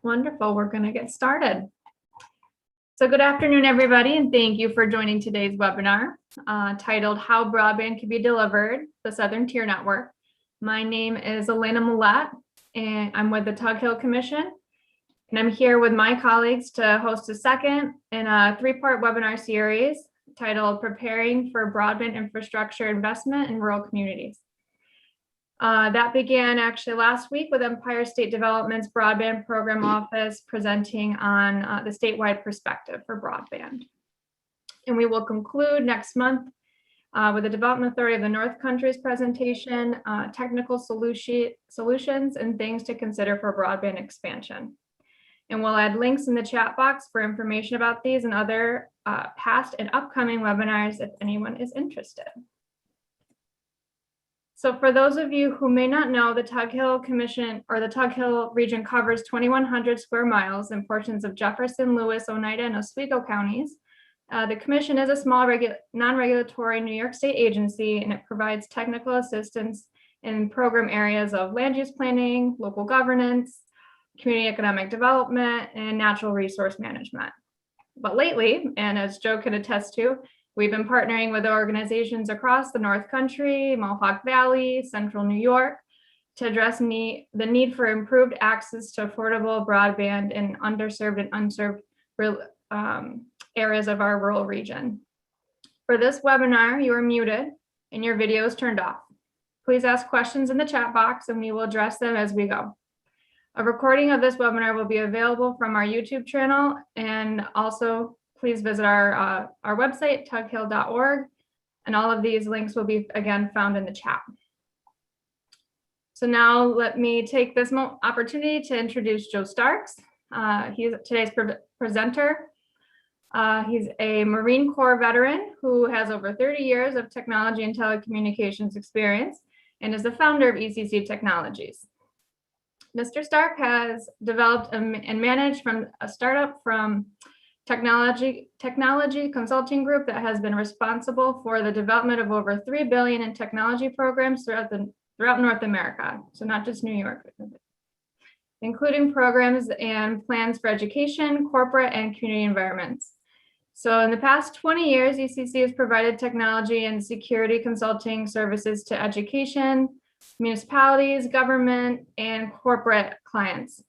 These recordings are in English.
Wonderful. We're going to get started. So good afternoon, everybody, and thank you for joining today's webinar titled How Broadband Can Be Delivered, the Southern Tier Network. My name is Elena Millette, and I'm with the Tug Hill Commission. And I'm here with my colleagues to host a second in a three-part webinar series titled Preparing for Broadband Infrastructure Investment in Rural Communities. That began actually last week with Empire State Development's Broadband Program Office presenting on the statewide perspective for broadband. And we will conclude next month with the Development Authority of the North Country's presentation, technical solutions and things to consider for broadband expansion. And we'll add links in the chat box for information about these and other past and upcoming webinars if anyone is interested. So for those of you who may not know, the Tug Hill Commission or the Tug Hill region covers 2,100 square miles in portions of Jefferson, Lewis, Oneida, and Oswego counties. The commission is a small non-regulatory New York State agency, and it provides technical assistance in program areas of land use planning, local governance, community economic development, and natural resource management. But lately, and as Joe can attest to, we've been partnering with organizations across the North Country, Mohawk Valley, Central New York, to address the need for improved access to affordable broadband in underserved and unserved areas of our rural region. For this webinar, you are muted and your video is turned off. Please ask questions in the chat box and we will address them as we go. A recording of this webinar will be available from our YouTube channel, and also please visit our website, tughill.org, and all of these links will be, again, found in the chat. So now let me take this opportunity to introduce Joe Starks. He's today's presenter. He's a Marine Corps veteran who has over 30 years of technology and telecommunications experience and is the founder of ECC Technologies. Mr. Stark has developed and managed from a startup from technology consulting group that has been responsible for the development of over 3 billion in technology programs throughout North America. So not just New York, including programs and plans for education, corporate, and community environments. So in the past 20 years, ECC has provided technology and security consulting services to education, municipalities, government, and corporate clients.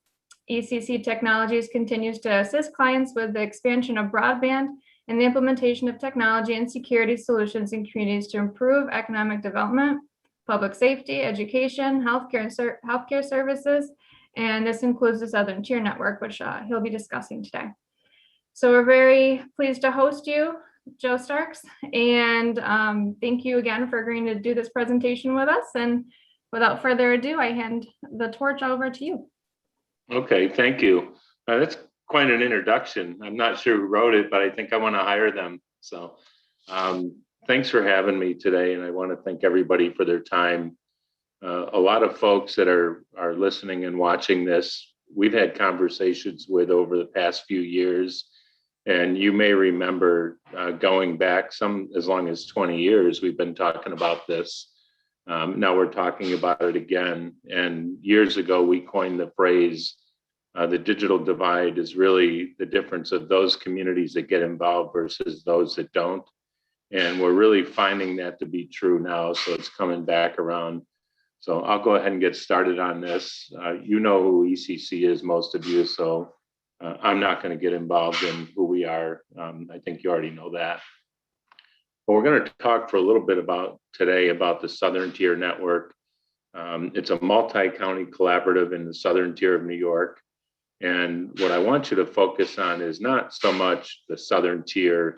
ECC Technologies continues to assist clients with the expansion of broadband and the implementation of technology and security solutions in communities to improve economic development, public safety, education, healthcare services, and this includes the Southern Tier Network, which he'll be discussing today. So we're very pleased to host you, Joe Starks, and thank you again for agreeing to do this presentation with us. And without further ado, I hand the torch over to you. Okay, thank you. That's quite an introduction. I'm not sure who wrote it, but I think I want to hire them. So thanks for having me today. And I want to thank everybody for their time. A lot of folks that are listening and watching this, we've had conversations with over the past few years. And you may remember going back as long as 20 years, we've been talking about this. Now we're talking about it again. And years ago, we coined the phrase, the digital divide is really the difference of those communities that get involved versus those that don't. And we're really finding that to be true now. So it's coming back around. So I'll go ahead and get started on this. You know who ECC is, most of you. So I'm not going to get involved in who we are. I think you already know that. But we're going to talk for a little bit today about the Southern Tier Network. It's a multi-county collaborative in the Southern Tier of New York. And what I want you to focus on is not so much the Southern Tier,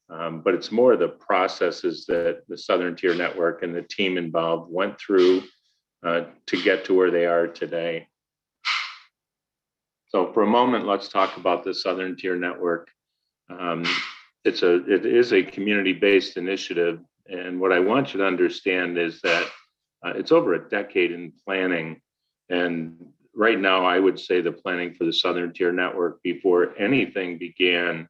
but it's more the processes that the Southern Tier Network and the team involved went through to get to where they are today. So for a moment, let's talk about the Southern Tier Network. It is a community-based initiative. And what I want you to understand is that it's over a decade in planning. And right now, I would say the planning for the Southern Tier Network before anything began,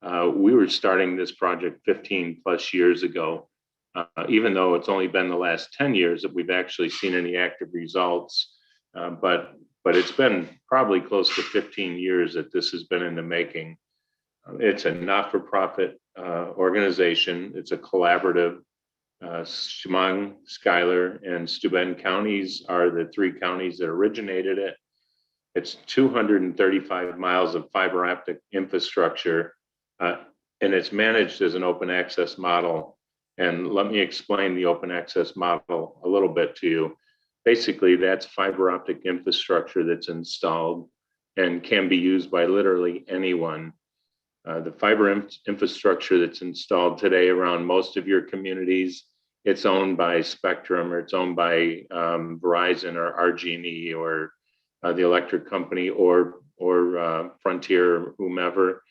we were starting this project 15 plus years ago, even though it's only been the last 10 years that we've actually seen any active results. But but it's been probably close to 15 years that this has been in the making. It's a not-for-profit organization. It's a collaborative. Chemung, Schuyler, and Steuben counties are the three counties that originated it. It's 235 miles of fiber optic infrastructure, and it's managed as an open access model. And let me explain the open access model a little bit to you. Basically, that's fiber optic infrastructure that's installed and can be used by literally anyone. The fiber infrastructure that's installed today around most of your communities, it's owned by Spectrum, or it's owned by Verizon or RG&E or the electric company or Frontier or whomever.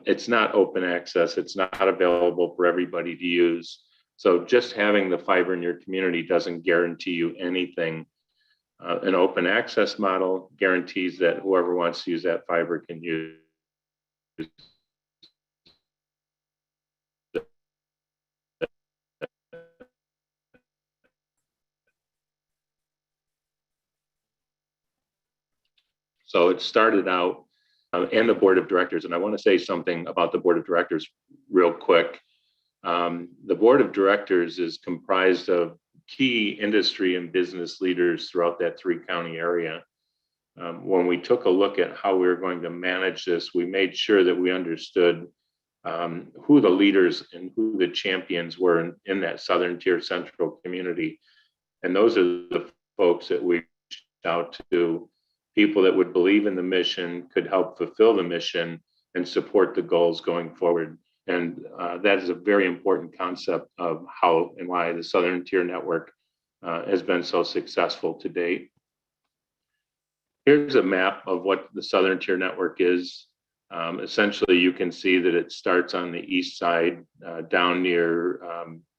It's not open access. It's not available for everybody to use. So just having the fiber in your community doesn't guarantee you anything. An open access model guarantees that whoever wants to use that fiber can use. So it started out, and the board of directors, and I want to say something about the board of directors real quick. The board of directors is comprised of key industry and business leaders throughout that three-county area. When we took a look at how we were going to manage this, we made sure that we understood who the leaders and who the champions were in that Southern Tier Central community. And those are the folks that we reached out to, people that would believe in the mission, could help fulfill the mission, and support the goals going forward. And that is a very important concept of how and why the Southern Tier Network has been so successful to date. Here's a map of what the Southern Tier Network is. Essentially, you can see that it starts on the east side, down near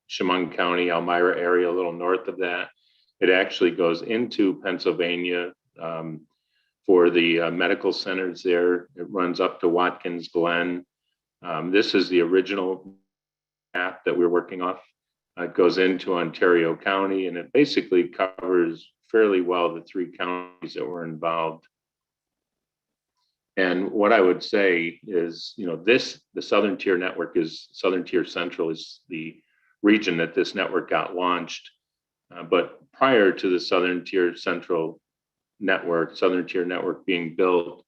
Chemung County, Elmira area, a little north of that. It actually goes into Pennsylvania for the medical centers there. It runs up to Watkins Glen. This is the original map that we're working off. It goes into Ontario County, and it basically covers fairly well the three counties that were involved. And what I would say is, the Southern Tier Network is, Southern Tier Central is the region that this network got launched. But prior to the Southern Tier Central Network, Southern Tier Network being built,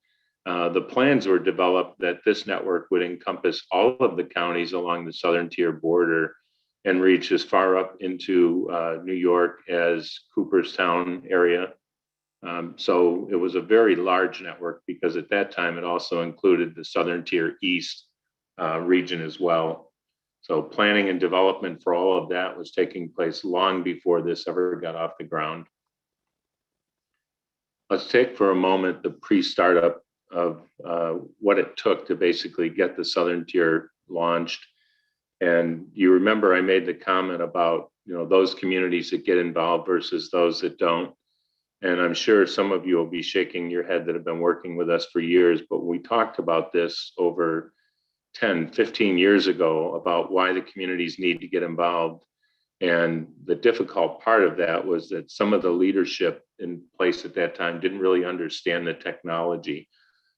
the plans were developed that this network would encompass all of the counties along the Southern Tier border and reach as far up into New York as Cooperstown area. So it was a very large network because at that time it also included the Southern Tier East region as well. So planning and development for all of that was taking place long before this ever got off the ground. Let's take for a moment the pre-startup of what it took to basically get the Southern Tier launched. And you remember I made the comment about those communities that get involved versus those that don't. And I'm sure some of you will be shaking your head that have been working with us for years, but we talked about this over 10, 15 years ago about why the communities need to get involved. And the difficult part of that was that some of the leadership in place at that time didn't really understand the technology.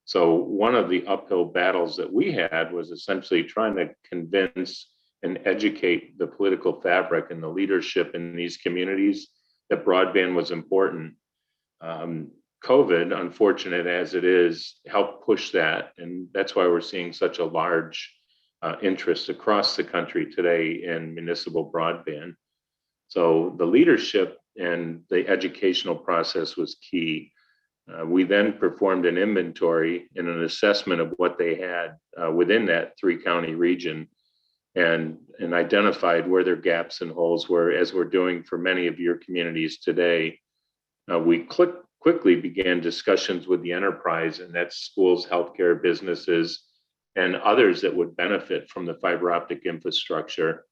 So one of the uphill battles that we had was essentially trying to convince and educate the political fabric and the leadership in these communities that broadband was important. COVID, unfortunate as it is, helped push that. And that's why we're seeing such a large interest across the country today in municipal broadband. So the leadership and the educational process was key. We then performed an inventory and an assessment of what they had within that three-county region and identified where their gaps and holes were, as we're doing for many of your communities today. We quickly began discussions with the enterprise, and that's schools, healthcare, businesses, and others that would benefit from the fiber optic infrastructure.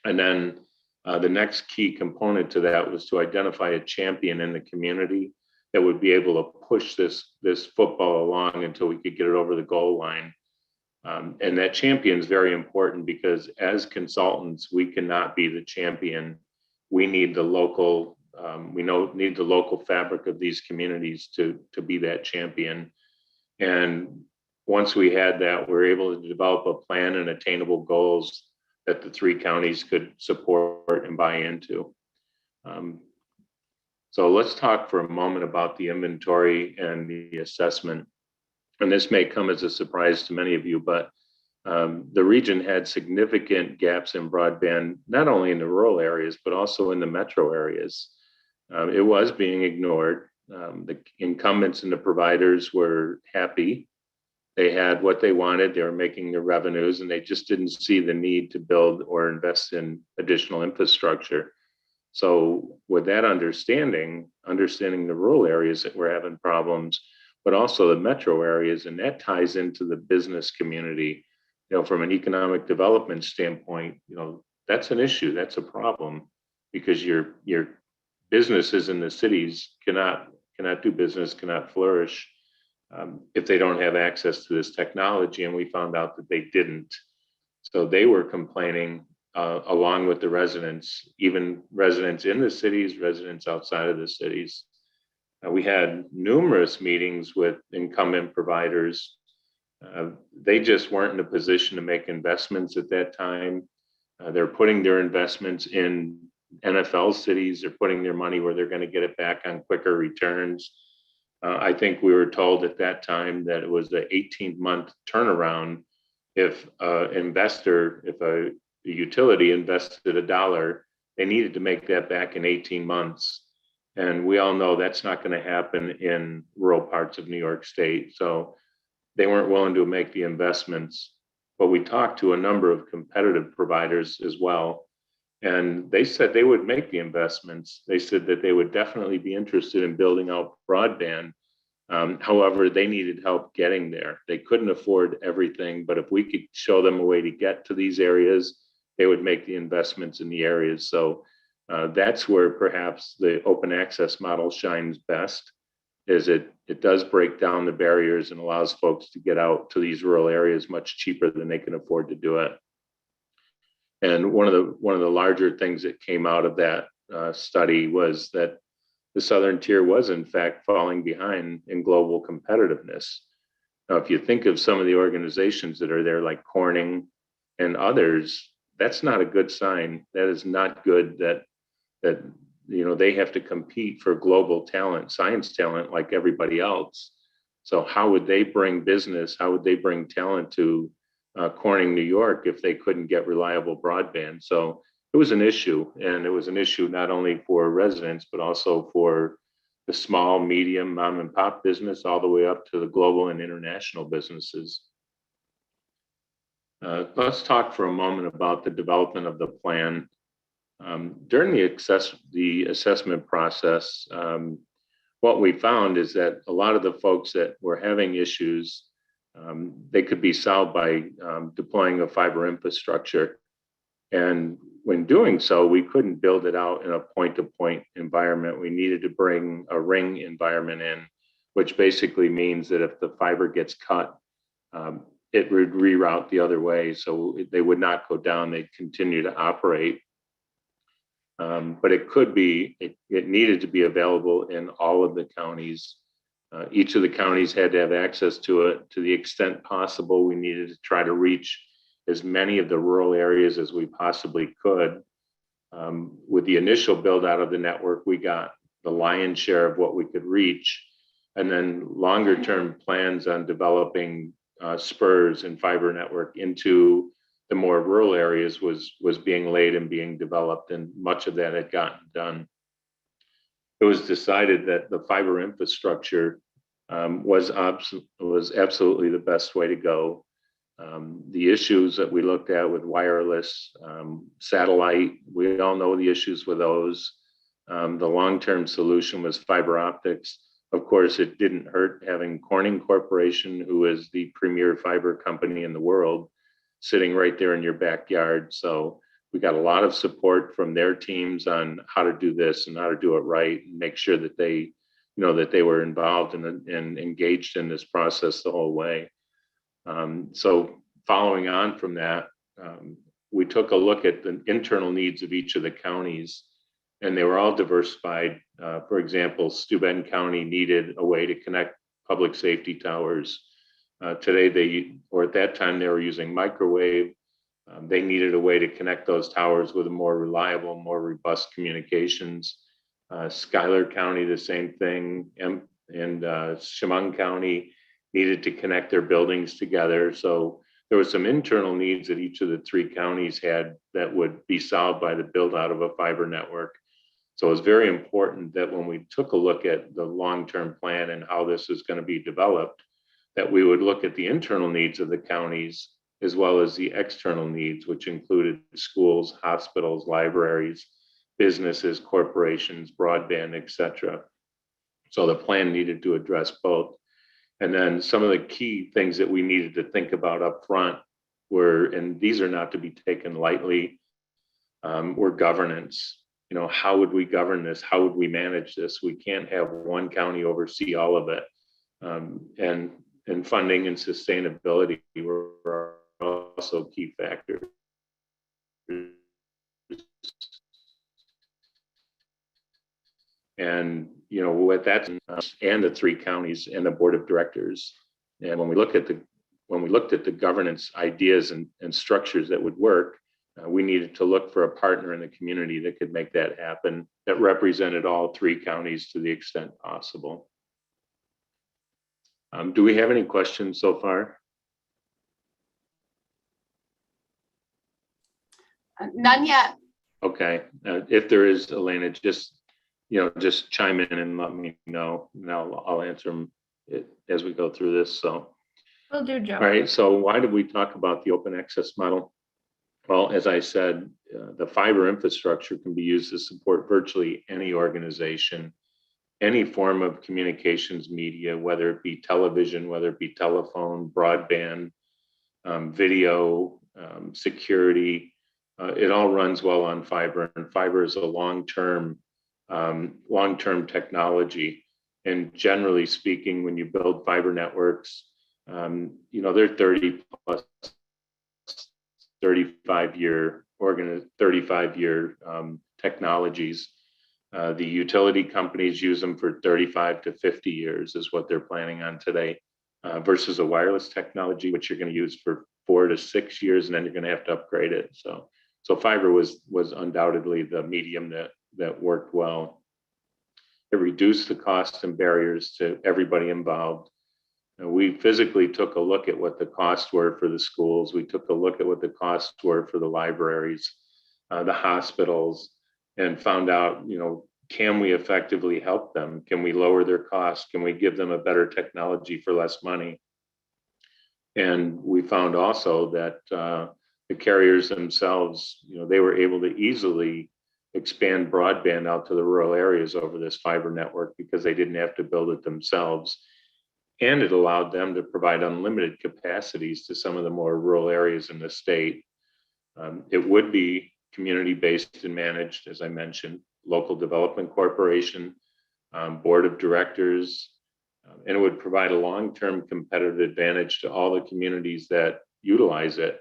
And then the next key component to that was to identify a champion in the community that would be able to push this football along until we could get it over the goal line. And that champion is very important because as consultants, we cannot be the champion. We need the local we need the local fabric of these communities to be that champion. And once we had that, we were able to develop a plan and attainable goals that the three counties could support and buy into. So let's talk for a moment about the inventory and the assessment. And this may come as a surprise to many of you, but the region had significant gaps in broadband, not only in the rural areas, but also in the metro areas. It was being ignored. The incumbents and the providers were happy. They had what they wanted. They were making their revenues, and they just didn't see the need to build or invest in additional infrastructure. So with that understanding the rural areas that were having problems, but also the metro areas, and that ties into the business community. From an economic development standpoint, that's an issue, that's a problem, because your businesses in the cities cannot do business, cannot flourish if they don't have access to this technology. And we found out that they didn't. So they were complaining along with the residents, even residents in the cities, residents outside of the cities. We had numerous meetings with incumbent providers. They just weren't in a position to make investments at that time. They're putting their investments in NFL cities. They're putting their money where they're going to get it back on quicker returns. I think we were told at that time that it was an 18-month turnaround. If a utility invested $1, they needed to make that back in 18 months. And we all know that's not going to happen in rural parts of New York State. So they weren't willing to make the investments. But we talked to a number of competitive providers as well. And they said they would make the investments. They said that they would definitely be interested in building out broadband. However, they needed help getting there. They couldn't afford everything, but if we could show them a way to get to these areas, they would make the investments in the areas. So that's where perhaps the open access model shines best, is it does break down the barriers and allows folks to get out to these rural areas much cheaper than they can afford to do it. And one of the larger things that came out of that study was that the Southern Tier was in fact falling behind in global competitiveness. Now, if you think of some of the organizations that are there, like Corning and others, that's not a good sign. That is not good that they have to compete for global talent, science talent, like everybody else. So how would they bring business? How would they bring talent to Corning, New York, if they couldn't get reliable broadband? So it was an issue, and it was an issue not only for residents, but also for the small, medium, mom and pop business, all the way up to the global and international businesses. Let's talk for a moment about the development of the plan. During the assessment process, what we found is that a lot of the folks that were having issues, they could be solved by deploying a fiber infrastructure. And when doing so, we couldn't build it out in a point-to-point environment. We needed to bring a ring environment in, which basically means that if the fiber gets cut, it would reroute the other way. So they would not go down, they'd continue to operate. But it needed to be available in all of the counties. Each of the counties had to have access to it. To the extent possible, we needed to try to reach as many of the rural areas as we possibly could. With the initial build out of the network, we got the lion's share of what we could reach. And then longer term plans on developing spurs and fiber network into the more rural areas was being laid and being developed, and much of that had gotten done. It was decided that the fiber infrastructure was absolutely the best way to go. The issues that we looked at with wireless, satellite, we all know the issues with those. The long-term solution was fiber optics. Of course, it didn't hurt having Corning Corporation, who is the premier fiber company in the world, sitting right there in your backyard. So we got a lot of support from their teams on how to do this and how to do it right, and make sure that they were involved and engaged in this process the whole way. So following on from that, we took a look at the internal needs of each of the counties. and they were all diversified. For example, Steuben County needed a way to connect public safety towers. Today, at that time, they were using microwave. They needed a way to connect those towers with a more reliable, more robust communications. Schuyler County, the same thing, and Chemung County needed to connect their buildings together. So there were some internal needs that each of the three counties had that would be solved by the build out of a fiber network. So it was very important that when we took a look at the long-term plan and how this is going to be developed, that we would look at the internal needs of the counties as well as the external needs, which included schools, hospitals, libraries, businesses, corporations, broadband, et cetera. So the plan needed to address both. And then some of the key things that we needed to think about up front were, and these are not to be taken lightly, were governance. How would we govern this? How would we manage this? We can't have one county oversee all of it. And funding and sustainability were also key factors. And with that, and the three counties and the board of directors. And when we looked at the governance ideas and structures that would work, we needed to look for a partner in the community that could make that happen, that represented all three counties to the extent possible. Do we have any questions so far? None yet. Okay, if there is, Elena, just chime in and let me know, and I'll answer them as we go through this. So, Will do, Joe. All right. So why did we talk about the open access model? Well, as I said, the fiber infrastructure can be used to support virtually any organization, any form of communications media, whether it be television, whether it be telephone, broadband, video, security. It all runs well on fiber, and fiber is a long-term technology. And generally speaking, when you build fiber networks, they're 30 plus 35-year technologies. The utility companies use them for 35 to 50 years is what they're planning on today, versus a wireless technology, which you're going to use for 4 to 6 years, and then you're going to have to upgrade it. So fiber was undoubtedly the medium that worked well. It reduced the costs and barriers to everybody involved. We physically took a look at what the costs were for the schools. We took a look at what the costs were for the libraries, the hospitals, and found out, can we effectively help them? Can we lower their costs? Can we give them a better technology for less money? And we found also that the carriers themselves, they were able to easily expand broadband out to the rural areas over this fiber network because they didn't have to build it themselves. And it allowed them to provide unlimited capacities to some of the more rural areas in the state. It would be community-based and managed, as I mentioned, local development corporation, board of directors, and it would provide a long-term competitive advantage to all the communities that utilize it.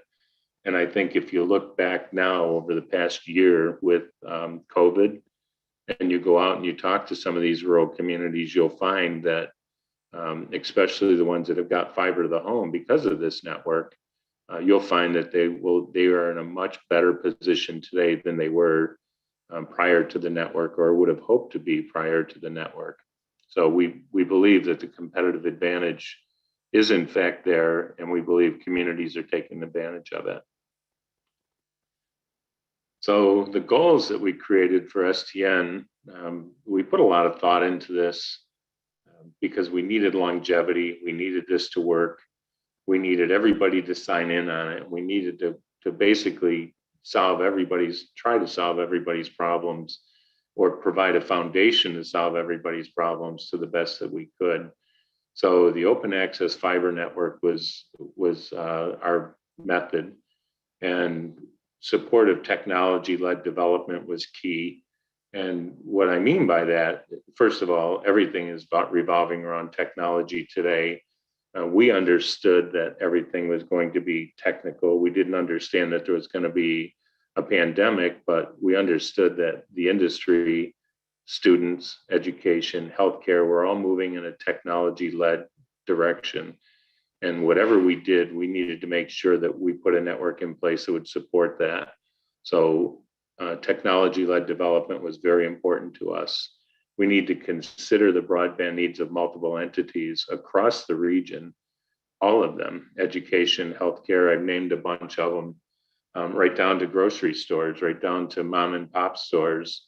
And I think if you look back now over the past year with COVID, and you go out and you talk to some of these rural communities, you'll find that especially the ones that have got fiber to the home because of this network, you'll find that they are in a much better position today than they were prior to the network, or would have hoped to be prior to the network. So we believe that the competitive advantage is in fact there, and we believe communities are taking advantage of it. So the goals that we created for STN, we put a lot of thought into this because we needed longevity. We needed this to work. We needed everybody to sign in on it. We needed to basically try to solve everybody's problems, or provide a foundation to solve everybody's problems to the best that we could. So the open access fiber network was our method, and supportive technology-led development was key. And what I mean by that, first of all, everything is about revolving around technology today. We understood that everything was going to be technical. We didn't understand that there was going to be a pandemic, but we understood that the industry, students, education, healthcare, we're all moving in a technology-led direction. And whatever we did, we needed to make sure that we put a network in place that would support that. So technology-led development was very important to us. We need to consider the broadband needs of multiple entities across the region, all of them, education, healthcare, I've named a bunch of them, right down to grocery stores, right down to mom and pop stores.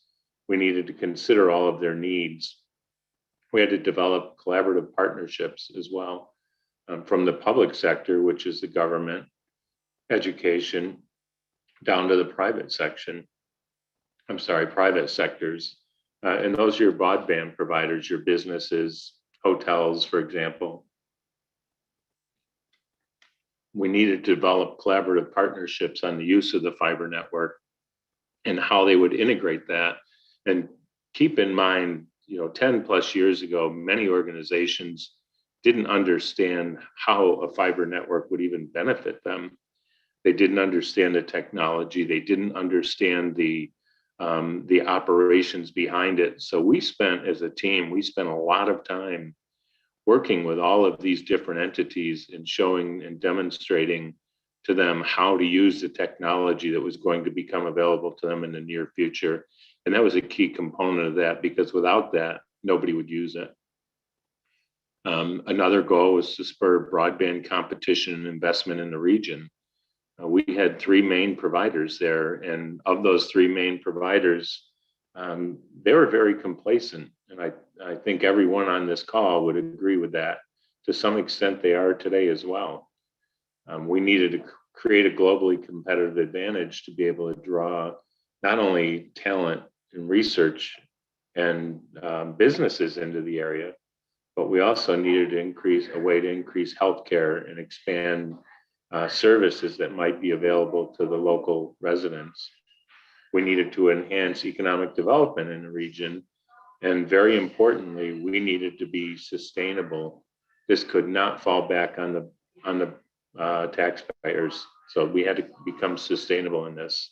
We needed to consider all of their needs. We had to develop collaborative partnerships as well, from the public sector, which is the government, education, down to the private private sectors. And those are your broadband providers, your businesses, hotels, for example. We needed to develop collaborative partnerships on the use of the fiber network and how they would integrate that. And keep in mind, 10 plus years ago, many organizations didn't understand how a fiber network would even benefit them. They didn't understand the technology. They didn't understand the operations behind it. So as a team, we spent a lot of time working with all of these different entities and showing and demonstrating to them how to use the technology that was going to become available to them in the near future. And that was a key component of that, because without that, nobody would use it. Another goal was to spur broadband competition and investment in the region. We had three main providers there, and of those three main providers, they were very complacent. And I think everyone on this call would agree with that. To some extent, they are today as well. We needed to create a globally competitive advantage to be able to draw not only talent and research and businesses into the area, but we also needed to increase healthcare and expand services that might be available to the local residents. We needed to enhance economic development in the region. And very importantly, we needed to be sustainable. This could not fall back on the taxpayers. So we had to become sustainable in this.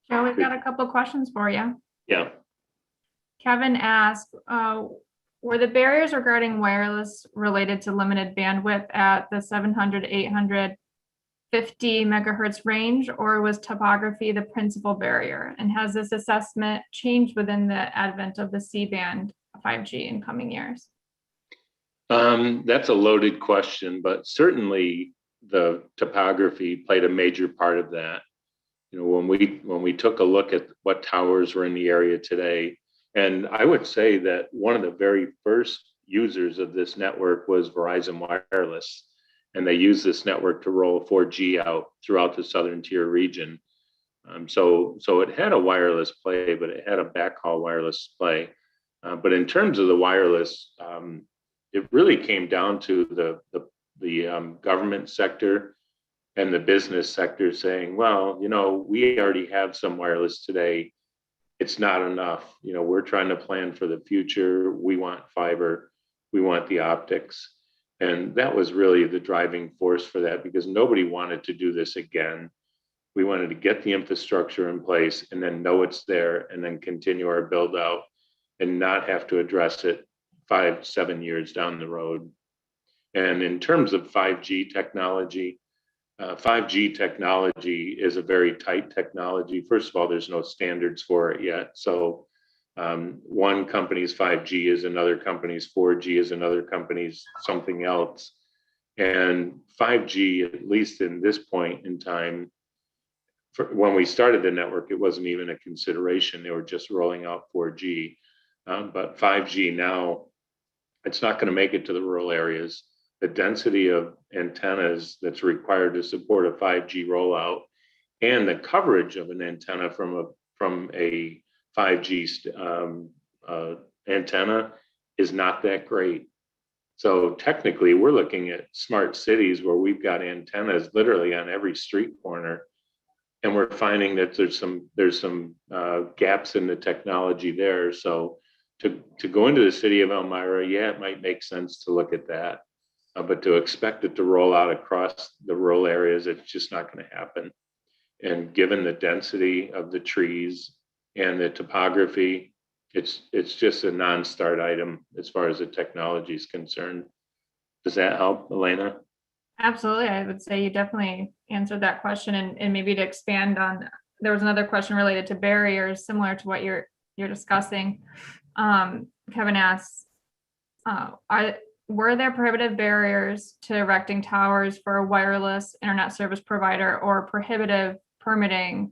Joe, we've got a couple of questions for you. Yeah. Kevin asked, were the barriers regarding wireless related to limited bandwidth at the 700, 850 megahertz range, or was topography the principal barrier? And has this assessment changed within the advent of the C-band 5G in coming years? That's a loaded question, but certainly the topography played a major part of that. When we took a look at what towers were in the area today, and I would say that one of the very first users of this network was Verizon Wireless, and they used this network to roll 4G out throughout the southern tier region. So it had a wireless play, but it had a backhaul wireless play. But in terms of the wireless, it really came down to the government sector and the business sector saying, well, we already have some wireless today. It's not enough. We're trying to plan for the future. We want fiber. We want the optics. And that was really the driving force for that, because nobody wanted to do this again. We wanted to get the infrastructure in place and then know it's there and then continue our build out and not have to address it 5-7 years down the road. And in terms of 5G technology, 5G technology is a very tight technology. First of all, there's no standards for it yet. So one company's 5G is another company's 4G is another company's something else. And 5G, at least in this point in time, when we started the network, it wasn't even a consideration. They were just rolling out 4G. But 5G now, it's not going to make it to the rural areas. The density of antennas that's required to support a 5G rollout and the coverage of an antenna from a 5G antenna is not that great. So technically, we're looking at smart cities where we've got antennas literally on every street corner, and we're finding that there's some gaps in the technology there. So to go into the city of Elmira, yeah, it might make sense to look at that. But to expect it to roll out across the rural areas, it's just not going to happen. And given the density of the trees and the topography, it's just a non-start item as far as the technology is concerned. Does that help, Elena? Absolutely. I would say you definitely answered that question, and maybe to expand on, there was another question related to barriers similar to what you're discussing. Kevin asks, were there prohibitive barriers to erecting towers for a wireless internet service provider, or prohibitive permitting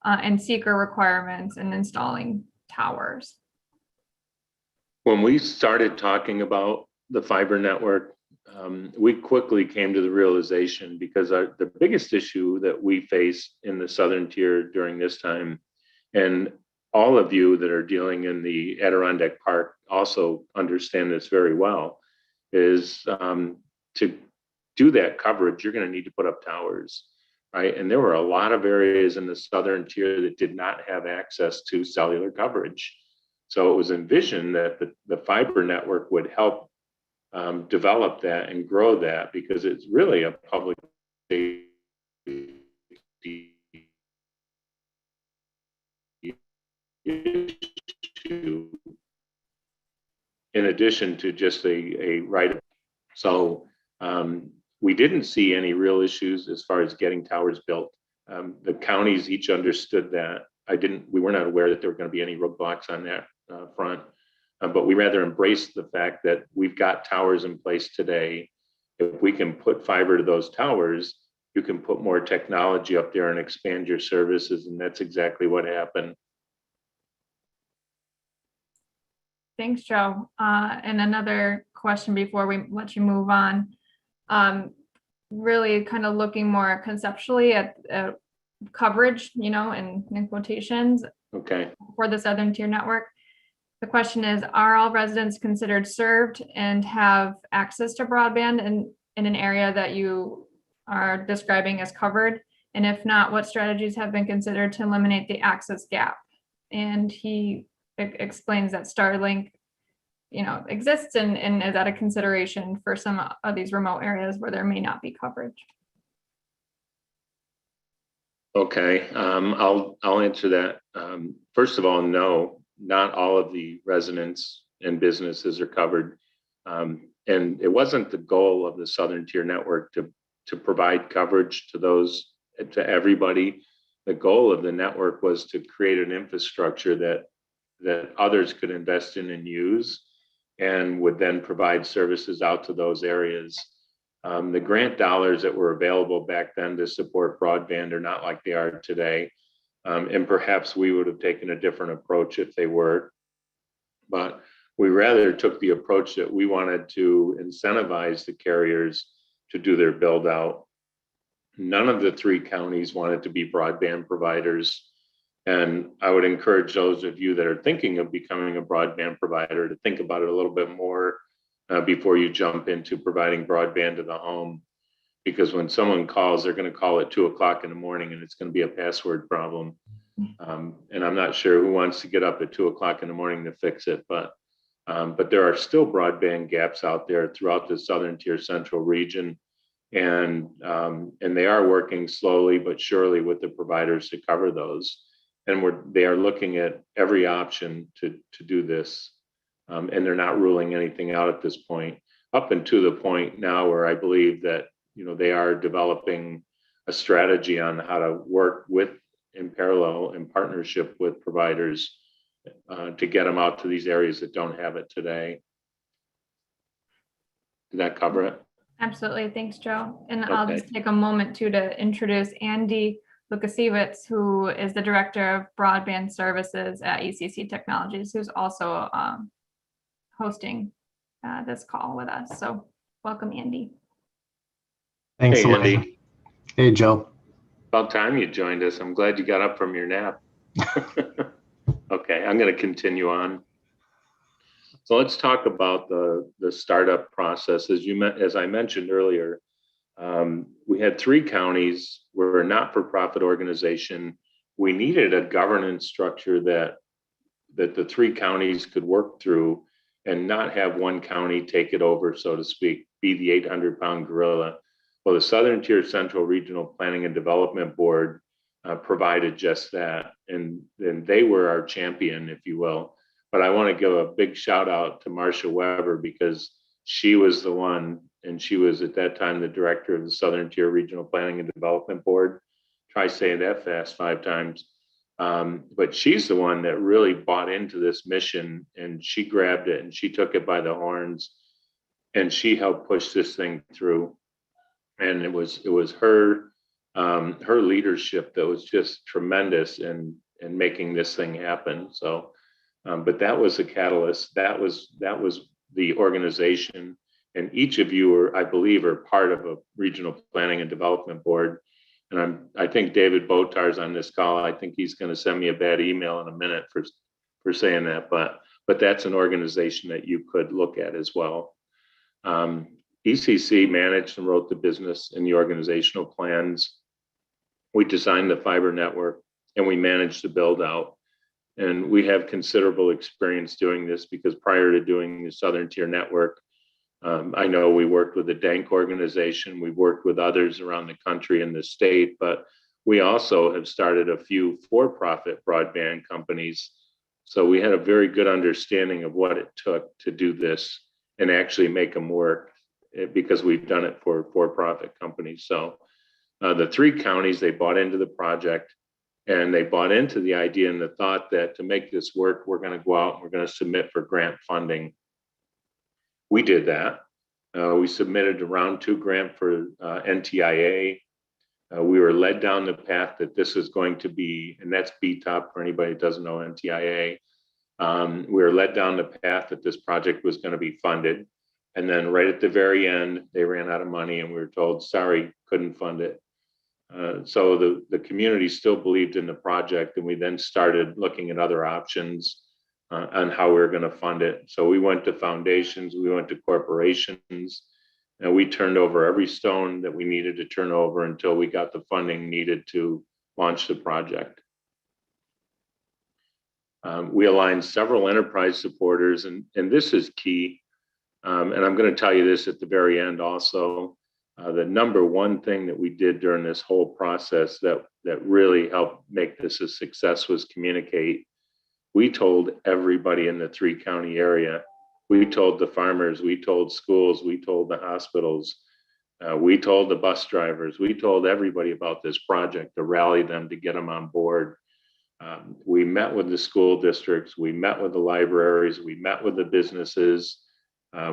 and seeker requirements in installing towers? When we started talking about the fiber network, we quickly came to the realization, because the biggest issue that we face in the southern tier during this time, and all of you that are dealing in the Adirondack Park also understand this very well, is to do that coverage, you're going to need to put up towers, right? And there were a lot of areas in the southern tier that did not have access to cellular coverage. So it was envisioned that the fiber network would help develop that and grow that, because it's really a public safety issue, in addition to just a right. So we didn't see any real issues as far as getting towers built. The counties each understood that. We were not aware that there were going to be any roadblocks on that front. But we rather embrace the fact that we've got towers in place today. If we can put fiber to those towers, you can put more technology up there and expand your services. And that's exactly what happened. Thanks, Joe. And another question before we let you move on. Really kind of looking more conceptually at coverage, in quotations. Okay. For the Southern Tier Network. The question is, are all residents considered served and have access to broadband in an area that you are describing as covered? And if not, what strategies have been considered to eliminate the access gap? And he explains that Starlink, exists and is at a consideration for some of these remote areas where there may not be coverage. Okay, I'll answer that. First of all, no, not all of the residents and businesses are covered. And it wasn't the goal of the Southern Tier Network to provide coverage to everybody. The goal of the network was to create an infrastructure that others could invest in and use, and would then provide services out to those areas. The grant dollars that were available back then to support broadband are not like they are today. And perhaps we would have taken a different approach if they were. But we rather took the approach that we wanted to incentivize the carriers to do their build out. None of the three counties wanted to be broadband providers. And I would encourage those of you that are thinking of becoming a broadband provider to think about it a little bit more before you jump into providing broadband to the home. Because when someone calls, they're going to call at 2 o'clock in the morning, and it's going to be a password problem. And I'm not sure who wants to get up at 2 o'clock in the morning to fix it, but there are still broadband gaps out there throughout the Southern Tier Central region. And they are working slowly but surely with the providers to cover those. And they are looking at every option to do this. And they're not ruling anything out at this point, up until the point now where I believe that they are developing a strategy on how to work in parallel in partnership with providers to get them out to these areas that don't have it today. Did that cover it? Absolutely. Thanks, Joe. And Okay. I'll just take a moment to introduce Andy Lukasiewicz, who is the Director of Broadband Services at ECC Technologies, who's also hosting this call with us. So welcome, Andy. Thanks, Hey, Elena. Andy. Hey, Joe. About time you joined us. I'm glad you got up from your nap. Okay, I'm going to continue on. So let's talk about the startup process. As I mentioned earlier, we had 3 counties. We're a not-for-profit organization. We needed a governance structure that the 3 counties could work through and not have one county take it over, so to speak, be the 800-pound gorilla. Well, the Southern Tier Central Regional Planning and Development Board provided just that. And they were our champion, if you will. But I want to give a big shout out to Marcia Weber, because she was the one, and she was at that time the director of the Southern Tier Regional Planning and Development Board. Try saying that fast 5 times. But she's the one that really bought into this mission, and she grabbed it and she took it by the horns, and she helped push this thing through. And it was her leadership that was just tremendous in making this thing happen. So, but that was the catalyst. That was the organization, and each of you are, I believe, are part of a regional planning and development board. And I think David Botar's on this call. I think he's going to send me a bad email in a minute for saying that, but that's an organization that you could look at as well. ECC managed and wrote the business and the organizational plans. We designed the fiber network, and we managed the build out. And we have considerable experience doing this, because prior to doing the Southern Tier Network, I know we worked with the DANK organization. We've worked with others around the country and the state, but we also have started a few for-profit broadband companies. So we had a very good understanding of what it took to do this and actually make them work, because we've done it for for-profit companies. So the 3 counties, they bought into the project, and they bought into the idea and the thought that to make this work, we're going to go out and we're going to submit for grant funding. We did that. We submitted a round 2 grant for NTIA. We were led down the path that this is going to be, and that's BTOP for anybody that doesn't know NTIA. We were led down the path that this project was going to be funded. And then right at the very end, they ran out of money, and we were told, sorry, couldn't fund it. So the community still believed in the project, and we then started looking at other options on how we were going to fund it. So we went to foundations, we went to corporations, and we turned over every stone that we needed to turn over until we got the funding needed to launch the project. We aligned several enterprise supporters, and this is key. And I'm going to tell you this at the very end also. The number one thing that we did during this whole process that really helped make this a success was communicate. We told everybody in the 3-county area. We told the farmers, we told schools, we told the hospitals, we told the bus drivers, we told everybody about this project to rally them, to get them on board. We met with the school districts, we met with the libraries, we met with the businesses,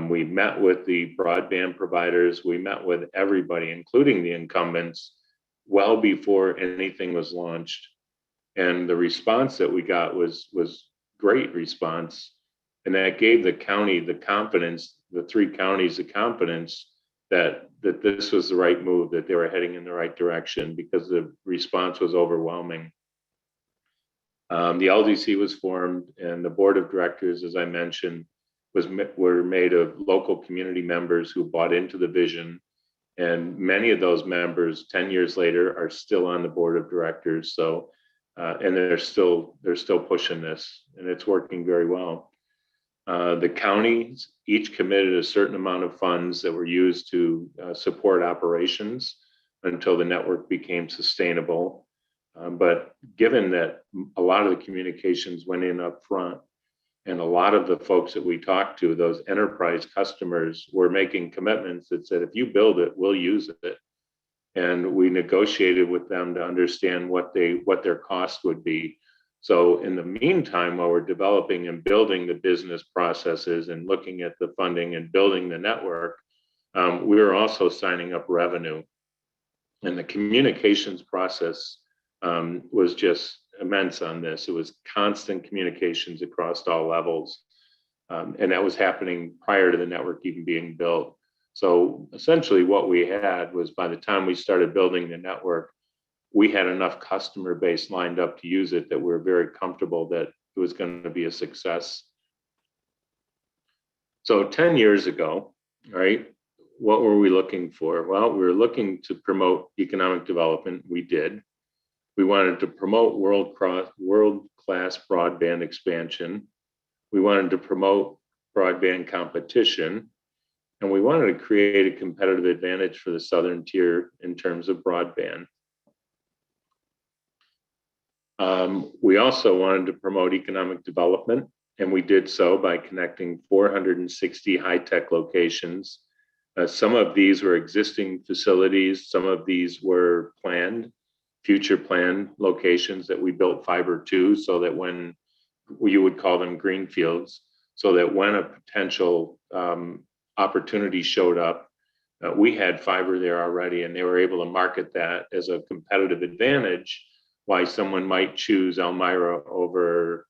we met with the broadband providers, we met with everybody, including the incumbents, well before anything was launched. And the response that we got was great response. And that gave the county the confidence, the 3 counties the confidence that this was the right move, that they were heading in the right direction, because the response was overwhelming. The LDC was formed, and the board of directors, as I mentioned, were made of local community members who bought into the vision. And many of those members 10 years later are still on the board of directors. So, and they're still pushing this, and it's working very well. The counties each committed a certain amount of funds that were used to support operations until the network became sustainable. But given that a lot of the communications went in up front, and a lot of the folks that we talked to, those enterprise customers, were making commitments that said, if you build it, we'll use it. And we negotiated with them to understand what their cost would be. So in the meantime, while we're developing and building the business processes and looking at the funding and building the network, we were also signing up revenue. And the communications process was just immense on this. It was constant communications across all levels. And that was happening prior to the network even being built. So essentially what we had was, by the time we started building the network, we had enough customer base lined up to use it that we were very comfortable that it was going to be a success. So 10 years ago, right, what were we looking for? Well, we were looking to promote economic development. We did. We wanted to promote world-class broadband expansion. We wanted to promote broadband competition. And we wanted to create a competitive advantage for the Southern Tier in terms of broadband. We also wanted to promote economic development, and we did so by connecting 460 high-tech locations. Some of these were existing facilities, some of these were planned, future planned locations that we built fiber to, so that when you would call them greenfields, so that when a potential opportunity showed up, we had fiber there already, and they were able to market that as a competitive advantage, why someone might choose Elmira over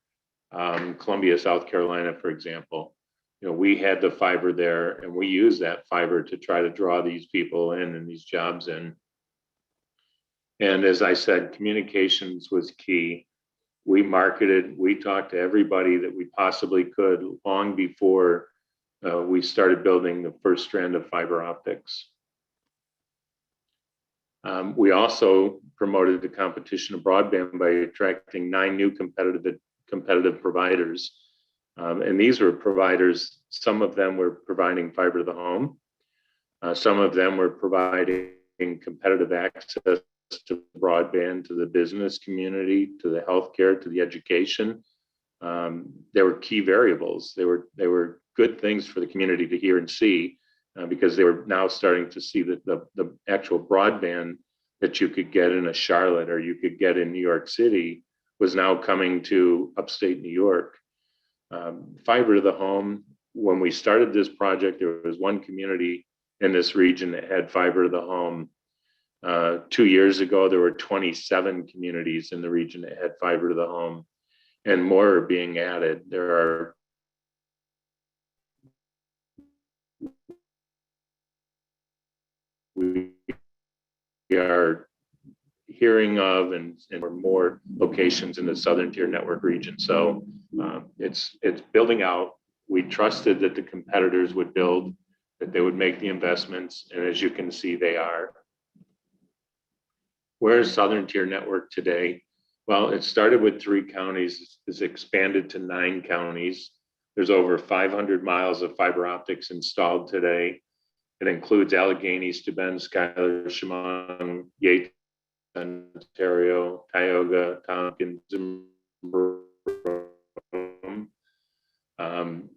Columbia, South Carolina, for example. You know, we had the fiber there, and we used that fiber to try to draw these people in and these jobs in. And as I said, communications was key. We marketed, we talked to everybody that we possibly could long before we started building the first strand of fiber optics. We also promoted the competition of broadband by attracting 9 new competitive providers. And these were providers, some of them were providing fiber to the home. Some of them were providing competitive access to broadband, to the business community, to the healthcare, to the education. There were key variables. They were good things for the community to hear and see, because they were now starting to see that the actual broadband that you could get in a Charlotte or you could get in New York City was now coming to upstate New York. Fiber to the home, when we started this project, there was one community in this region that had fiber to the home. 2 years ago, there were 27 communities in the region that had fiber to the home, and more are being added. We are hearing of and more locations in the Southern Tier Network region. So it's building out. We trusted that the competitors would build, that they would make the investments, and as you can see, they are. Where is Southern Tier Network today? Well, it started with 3 counties, it's expanded to 9 counties. There's over 500 miles of fiber optics installed today. It includes Allegheny, Steuben, Schuyler, Chemung, Yates, Ontario, Tioga, Tompkins, and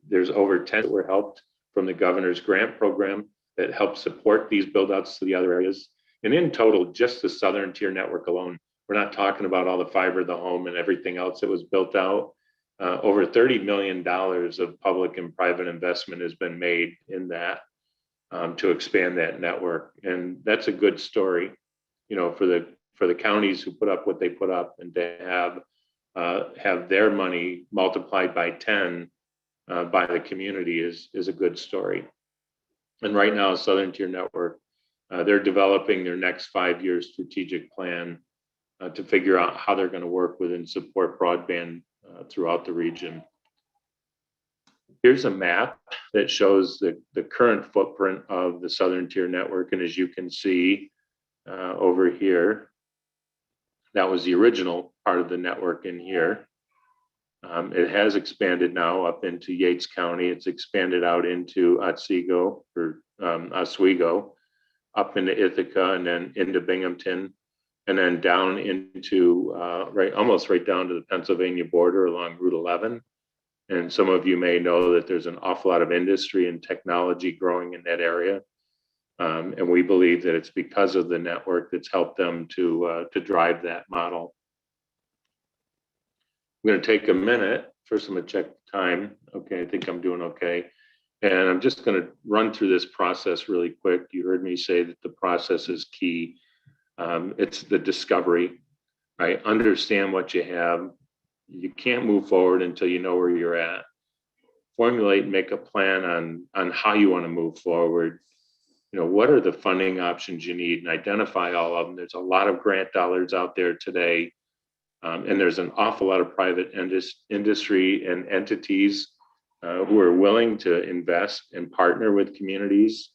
there's over 10 that were helped from the governor's grant program that helped support these build outs to the other areas. And in total, just the Southern Tier Network alone, we're not talking about all the fiber to the home and everything else that was built out. Over $30 million of public and private investment has been made in that to expand that network. And that's a good story, you know, for the counties who put up what they put up, and to have their money multiplied by 10 by the community is a good story. And right now, Southern Tier Network, they're developing their next 5-year strategic plan to figure out how they're going to work with and support broadband throughout the region. Here's a map that shows the current footprint of the Southern Tier Network. And as you can see over here, that was the original part of the network in here. It has expanded now up into Yates County. It's expanded out into Otsego or Oswego, up into Ithaca, and then into Binghamton, and then down into almost right down to the Pennsylvania border along Route 11. And some of you may know that there's an awful lot of industry and technology growing in that area. And we believe that it's because of the network that's helped them to drive that model. I'm going to take a minute. First, I'm going to check the time. Okay, I think I'm doing okay. And I'm just going to run through this process really quick. You heard me say that the process is key. It's the discovery, right? Understand what you have. You can't move forward until you know where you're at. Formulate, make a plan on how you want to move forward. You know, what are the funding options you need, and identify all of them. There's a lot of grant dollars out there today. And there's an awful lot of private industry and entities who are willing to invest and partner with communities.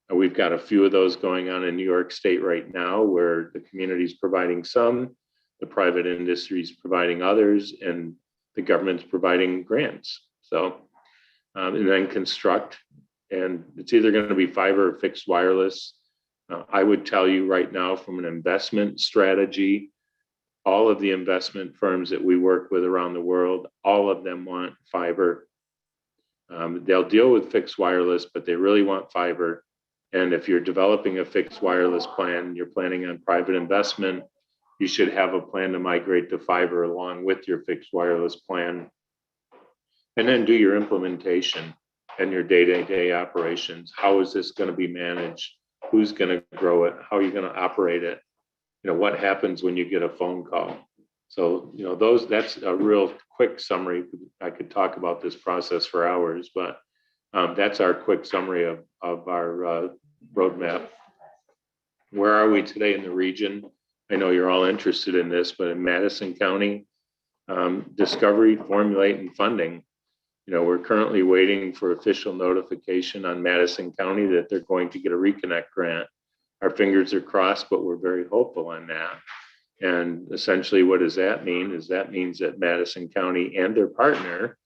We've got a few of those going on in New York State right now, where the community is providing some, the private industry is providing others, and the government's providing grants. So, and then construct, and it's either going to be fiber or fixed wireless. I would tell you right now, from an investment strategy, all of the investment firms that we work with around the world, all of them want fiber. They'll deal with fixed wireless, but they really want fiber. And if you're developing a fixed wireless plan, you're planning on private investment, you should have a plan to migrate to fiber along with your fixed wireless plan. And then do your implementation and your day-to-day operations. How is this going to be managed? Who's going to grow it? How are you going to operate it? What happens when you get a phone call? So, that's a real quick summary. I could talk about this process for hours, but that's our quick summary of our roadmap. Where are we today in the region? I know you're all interested in this, but in Madison County, discovery, formulate, and funding. We're currently waiting for official notification on Madison County that they're going to get a reconnect grant. Our fingers are crossed, but we're very hopeful on that. And essentially what does that mean? That means that Madison County and their partner,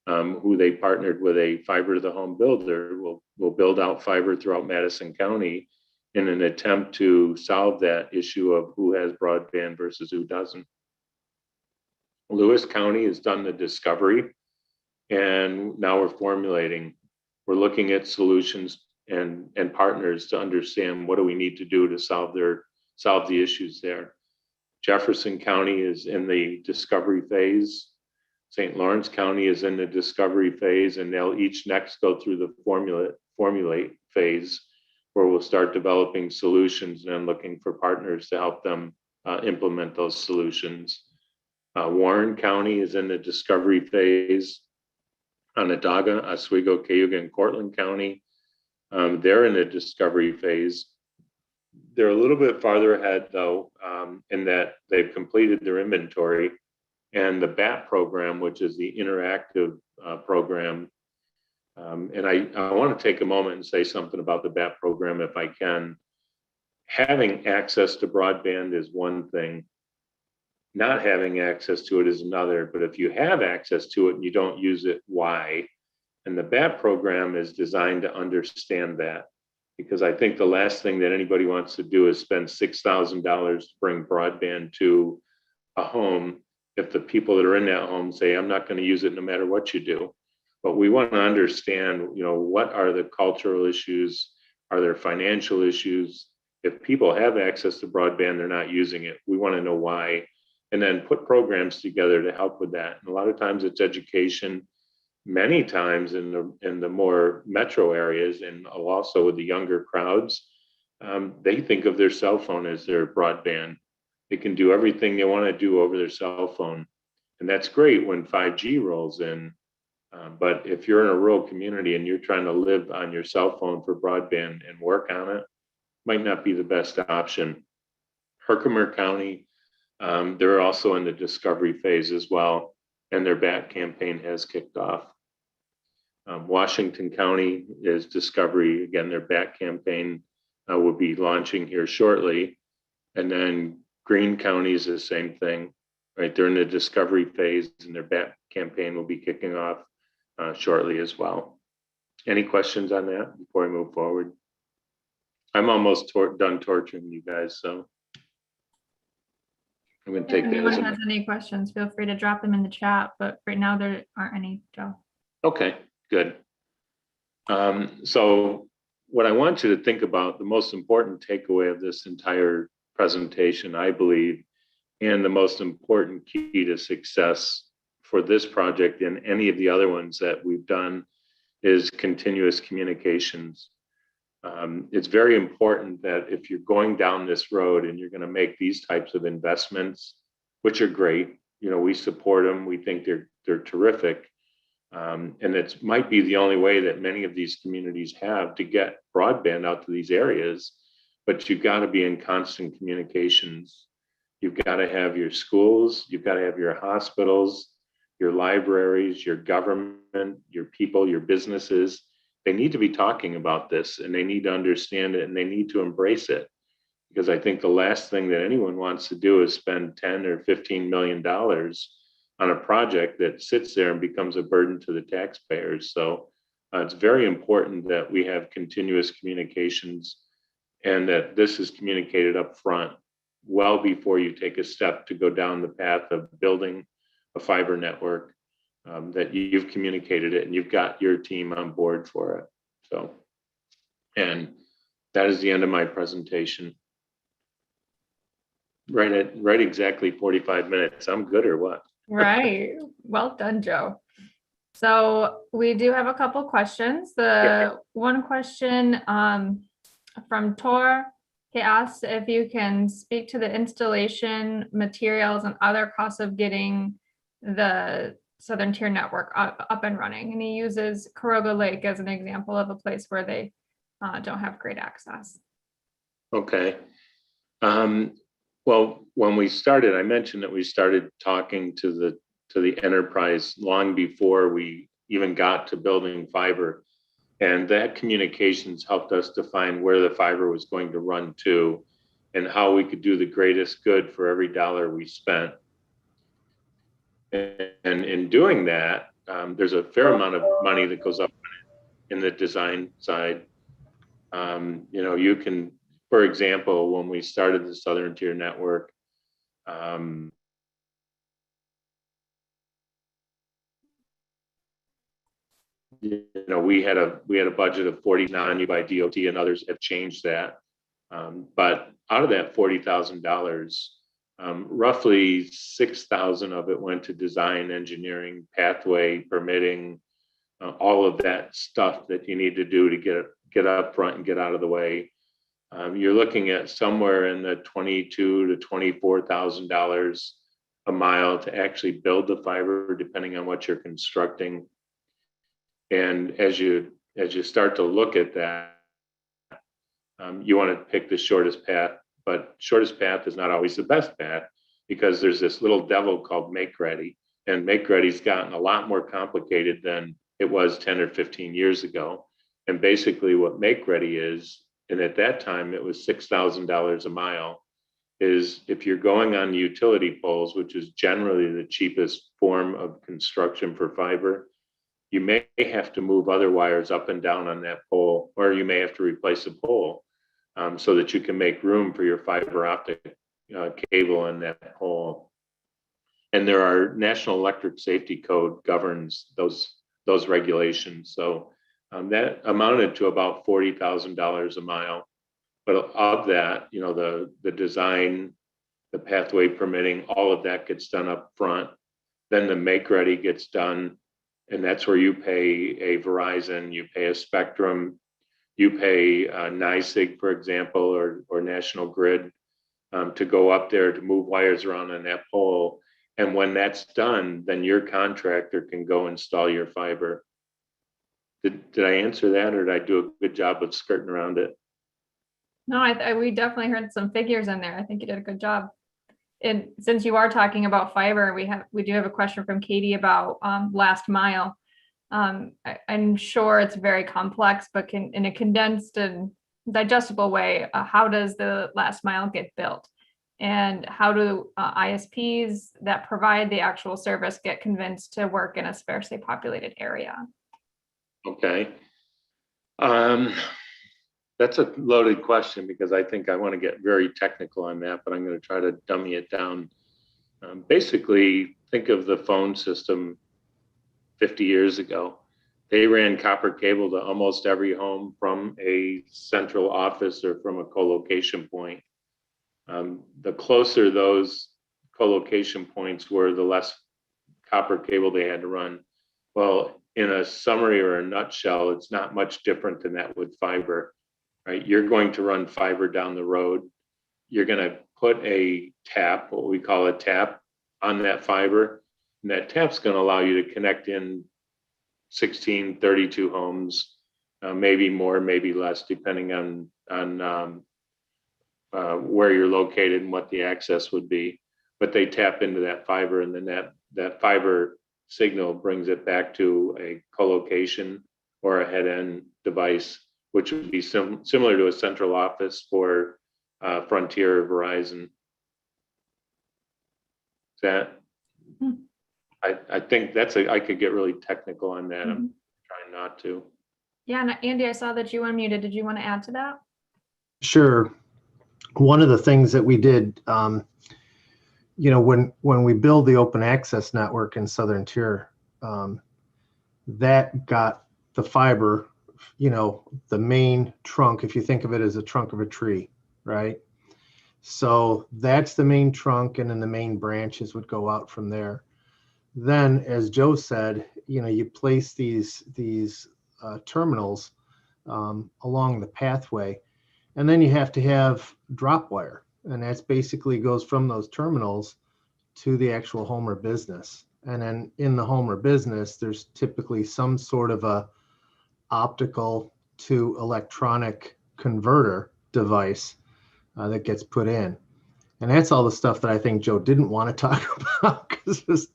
who they partnered with a fiber to the home builder, will build out fiber throughout Madison County in an attempt to solve that issue of who has broadband versus who doesn't. Lewis County has done the discovery, and now we're formulating. We're looking at solutions and partners to understand what do we need to do to solve the issues there. Jefferson County is in the discovery phase. St. Lawrence County is in the discovery phase, and they'll each next go through the formulate phase, where we'll start developing solutions and then looking for partners to help them implement those solutions. Warren County is in the discovery phase. Onondaga, Oswego, Cayuga, and Cortland County, they're in the discovery phase. They're a little bit farther ahead, though, in that they've completed their inventory, and the BAT program, which is the interactive program. And I want to take a moment and say something about the BAT program, if I can. Having access to broadband is one thing. Not having access to it is another. But if you have access to it and you don't use it, why? And the BAT program is designed to understand that. Because I think the last thing that anybody wants to do is spend $6,000 to bring broadband to a home if the people that are in that home say, I'm not going to use it no matter what you do. But we want to understand, what are the cultural issues? Are there financial issues? If people have access to broadband, they're not using it. We want to know why, and then put programs together to help with that. And a lot of times it's education. Many times in the more metro areas, and also with the younger crowds, they think of their cell phone as their broadband. They can do everything they want to do over their cell phone. And that's great when 5G rolls in. But if you're in a rural community and you're trying to live on your cell phone for broadband and work on it, might not be the best option. Herkimer County, they're also in the discovery phase as well, and their BAT campaign has kicked off. Washington County is discovery. Again, their BAT campaign will be launching here shortly. And then Greene County is the same thing, right? They're in the discovery phase, and their BAT campaign will be kicking off shortly as well. Any questions on that before I move forward? I'm almost done torturing you guys, so I'm going to take If that anyone as has any questions, feel free to drop them in the chat, but right now there aren't any, Joe. Okay, good. So what I want you to think about, the most important takeaway of this entire presentation, I believe, and the most important key to success for this project and any of the other ones that we've done, is continuous communications. It's very important that if you're going down this road and you're going to make these types of investments, which are great, we support them, we think they're terrific, and it might be the only way that many of these communities have to get broadband out to these areas, but you've got to be in constant communications. You've got to have your schools, you've got to have your hospitals, your libraries, your government, your people, your businesses. They need to be talking about this, and they need to understand it, and they need to embrace it. Because I think the last thing that anyone wants to do is spend 10 or $15 million on a project that sits there and becomes a burden to the taxpayers. So it's very important that we have continuous communications, and that this is communicated up front. well before you take a step to go down the path of building a fiber network, that you've communicated it and you've got your team on board for it. So, and that is the end of my presentation. Right exactly 45 minutes. I'm good or what? Right. Well done, Joe. So we do have a couple questions. The one question from Tor, he asks if you can speak to the installation materials and other costs of getting the Southern Tier network up and running. And he uses Caroga Lake as an example of a place where they don't have great access. Okay. Well, when we started, I mentioned that we started talking to the enterprise long before we even got to building fiber. And that communications helped us define where the fiber was going to run to and how we could do the greatest good for every dollar we spent. And in doing that, there's a fair amount of money that goes up in the design side. You can, for example, when we started the Southern Tier network, we had a budget of 49 by DOT, and others have changed that. But out of that $40,000, roughly 6,000 of it went to design, engineering, pathway, permitting, all of that stuff that you need to do to get up front and get out of the way. You're looking at somewhere in the $22,000 to $24,000 a mile to actually build the fiber, depending on what you're constructing. And as you start to look at that, you want to pick the shortest path, but shortest path is not always the best path, because there's this little devil called make ready, and make ready's gotten a lot more complicated than it was 10 or 15 years ago. And basically what make ready is, and at that time it was $6,000 a mile, is if you're going on utility poles, which is generally the cheapest form of construction for fiber, you may have to move other wires up and down on that pole, or you may have to replace a pole so that you can make room for your fiber optic cable in that pole. And there are National Electric Safety Code governs those regulations. So that amounted to about $40,000 a mile. But of that, the design, the pathway permitting, all of that gets done up front. Then the make ready gets done. And that's where you pay a Verizon, you pay a Spectrum, you pay NYSEG, for example, or National Grid to go up there to move wires around on that pole. And when that's done, then your contractor can go install your fiber. Did I answer that, or did I do a good job of skirting around it? No, we definitely heard some figures in there. I think you did a good job. And since you are talking about fiber, we do have a question from Katie about last mile. I'm sure it's very complex, but in a condensed and digestible way, how does the last mile get built? And how do ISPs that provide the actual service get convinced to work in a sparsely populated area? Okay. That's a loaded question, because I think I want to get very technical on that, but I'm going to try to dummy it down. Basically, think of the phone system 50 years ago. They ran copper cable to almost every home from a central office or from a co-location point. The closer those co-location points were, the less copper cable they had to run. Well, in a summary or a nutshell, it's not much different than that with fiber, right? You're going to run fiber down the road. You're going to put a tap, what we call a tap, on that fiber. And that tap's going to allow you to connect in 16, 32 homes, maybe more, maybe less, depending on where you're located and what the access would be. But they tap into that fiber, and then that fiber signal brings it back to a co-location or a head-end device, which would be similar to a central office for Frontier or Verizon. I think I could get really technical on that. I'm trying not to. Yeah, and Andy, I saw that you unmuted. Did you want to add to that? Sure. One of the things that we did, when we build the open access network in Southern Tier, that got the fiber, the main trunk, if you think of it as a trunk of a tree, right? So that's the main trunk, and then the main branches would go out from there. Then, as Joe said, you place these terminals along the pathway, and then you have to have drop wire, and that's basically goes from those terminals to the actual home or business. And then in the home or business, there's typically some sort of a optical to electronic converter device that gets put in. And that's all the stuff that I think Joe didn't want to talk about, because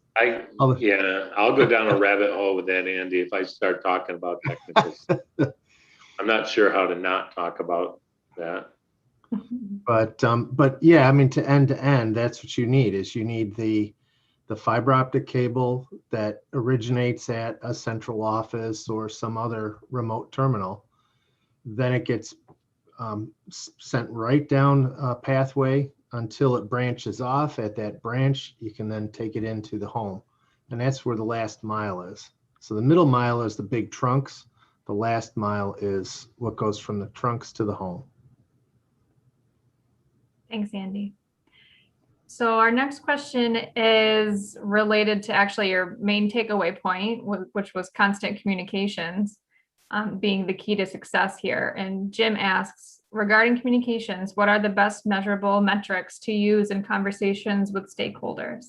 I'll go down a rabbit hole with that, Andy, if I start talking about technical stuff. I'm not sure how to not talk about that. But yeah, I mean, to end, that's what you need. Is you need the fiber optic cable that originates at a central office or some other remote terminal. Then it gets sent right down a pathway until it branches off. At that branch, you can then take it into the home, and that's where the last mile is. So the middle mile is the big trunks. The last mile is what goes from the trunks to the home. Thanks, Andy. So our next question is related to actually your main takeaway point, which was constant communications being the key to success here. And Jim asks, regarding communications, what are the best measurable metrics to use in conversations with stakeholders?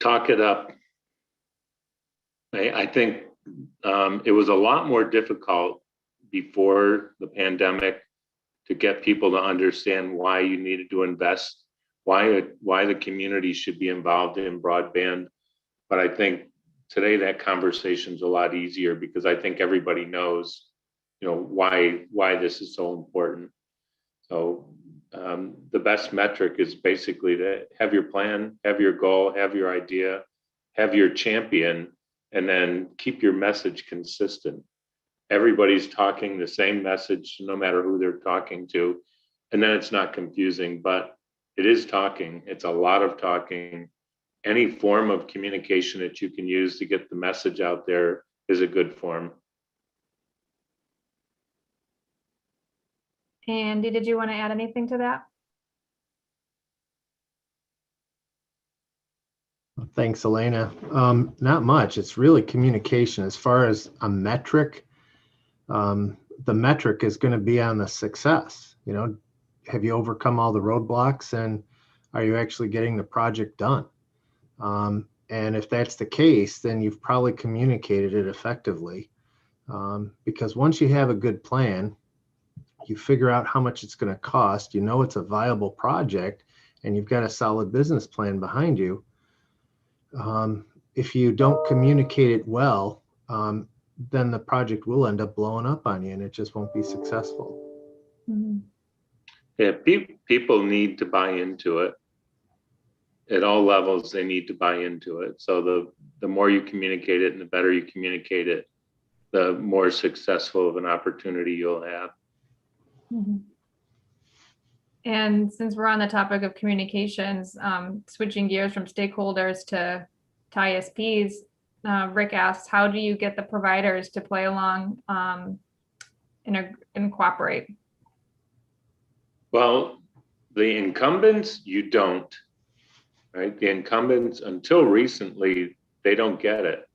Talk it up. I think it was a lot more difficult before the pandemic to get people to understand why you needed to invest, why the community should be involved in broadband. But I think today that conversation's a lot easier, because I think everybody knows, why this is so important. So the best metric is basically to have your plan, have your goal, have your idea, have your champion, and then keep your message consistent. Everybody's talking the same message, no matter who they're talking to. And then it's not confusing, but it is talking. It's a lot of talking. Any form of communication that you can use to get the message out there is a good form. Andy, did you want to add anything to that? Thanks, Elena. Not much. It's really communication. As far as a metric, the metric is going to be on the success. Have you overcome all the roadblocks, and are you actually getting the project done? And if that's the case, then you've probably communicated it effectively. Because once you have a good plan, you figure out how much it's going to cost, it's a viable project, and you've got a solid business plan behind you. If you don't communicate it well, then the project will end up blowing up on you, and it just won't be successful. Mm-hmm. Yeah, people need to buy into it. At all levels, they need to buy into it. So the more you communicate it and the better you communicate it, the more successful of an opportunity you'll have. Mm-hmm. And since we're on the topic of communications, switching gears from stakeholders to ISPs, Rick asks, how do you get the providers to play along and cooperate? Well, the incumbents, you don't, right? The incumbents, until recently, they don't get it,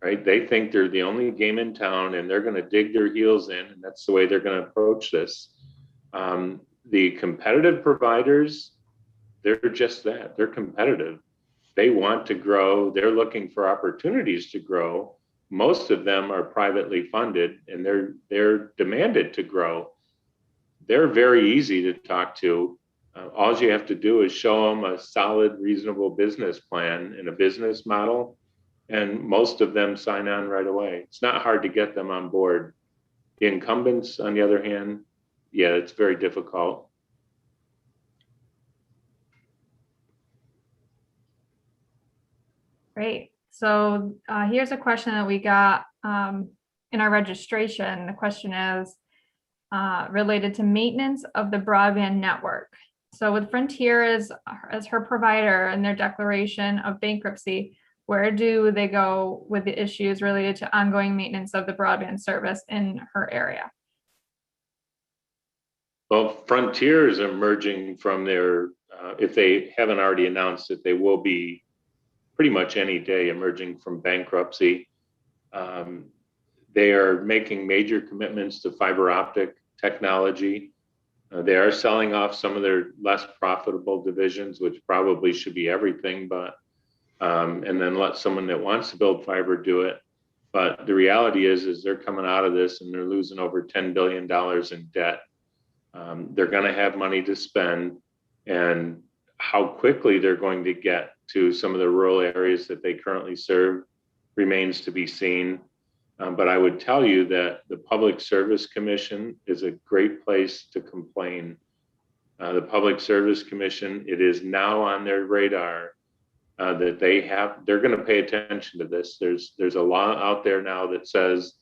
right? They think they're the only game in town, and they're going to dig their heels in, and that's the way they're going to approach this. The competitive providers, they're just that. They're competitive. They want to grow. They're looking for opportunities to grow. Most of them are privately funded, and they're demanded to grow. They're very easy to talk to. All you have to do is show them a solid, reasonable business plan and a business model, and most of them sign on right away. It's not hard to get them on board. The incumbents, on the other hand, yeah, it's very difficult. Great. So here's a question that we got in our registration. The question is, related to maintenance of the broadband network. So with Frontier as her provider and their declaration of bankruptcy, where do they go with the issues related to ongoing maintenance of the broadband service in her area? Well, Frontier is emerging from their, if they haven't already announced it, they will be pretty much any day emerging from bankruptcy. They are making major commitments to fiber optic technology. They are selling off some of their less profitable divisions, which probably should be everything, but and then let someone that wants to build fiber do it. But the reality is they're coming out of this and they're losing over $10 billion in debt. They're going to have money to spend, and how quickly they're going to get to some of the rural areas that they currently serve remains to be seen. But I would tell you that the Public Service Commission is a great place to complain. The Public Service Commission, it is now on their radar that they're going to pay attention to this. There's a law out there now that says